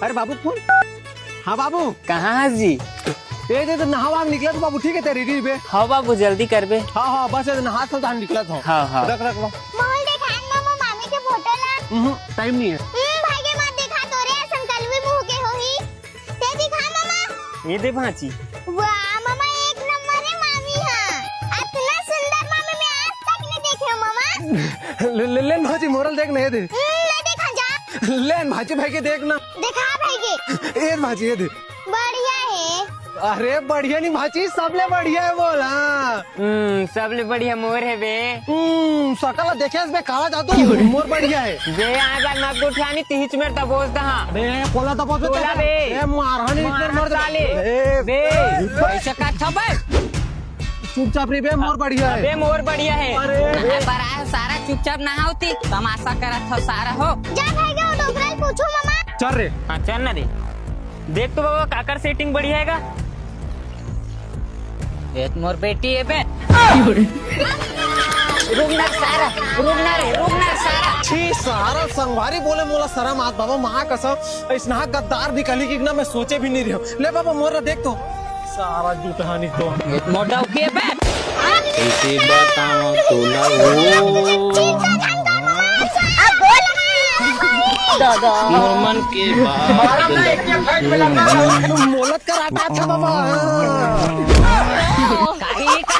अरे बाबू फोन। हाँ बाबू कहाँ जी? ये नहावा निकला तो बाबू ठीक है तेरी बे। हाँ बाबू जल्दी कर बे। हाँ हाँ बस नहा तो निकला था। हाँ हाँ रख रख मोहल दिखाएं मामा मामी के फोटो ला। टाइम नहीं है। भाई के मत दिखा तो रे संकल भी मुंह के होही। ते दिखा मामा। ये दे भांची। वाह मामा एक नंबर है मामी हां। इतना सुंदर मामी मैं आज तक नहीं देखे हूं मामा। ले भाजी मोरल देख नहीं दे। ले देखा जा। ले भाजी भाई के देखना। दिखा भाई के। ये भाजी ये दे। बढ़िया है। अरे बढ़िया नहीं भाजी सबले बढ़िया है बोला। सबले बढ़िया मोर है बे। सकल देखे बे काला जादू मोर बढ़िया है बे आगा नक उठानी तिहिच में तबोस दहा। बे कोला तपो कोला बे। ए मारहानी इधर मर साले। ए बे पैसा का छबे। चुपचाप रे बे मोर बढ़िया है। बे मोर बढ़िया है। अरे पर आया सारा चुपचाप ना होती तमाशा करत हो सारा हो। जा भाई के डोकरल पूछो मामा। चल रे। हाँ चल ना दे। देख तो बाबा काकर सेटिंग बढ़िया हैगा। एक मोर बेटी है बे। रुकना सारा रुकना सारा। छी सारा संगवारी बोले मोला शर्म आत बाबा माँ कसम इसना गद्दार निकली कि ना मैं सोचे भी नहीं रही हूँ। ले बाबा मोरा देख तो सारा जूतहानी तो एक मोटा के बे। कैसे बताऊं तोला वो दादा मोमन के बाद मोलत कर आता था बाबा। काहे का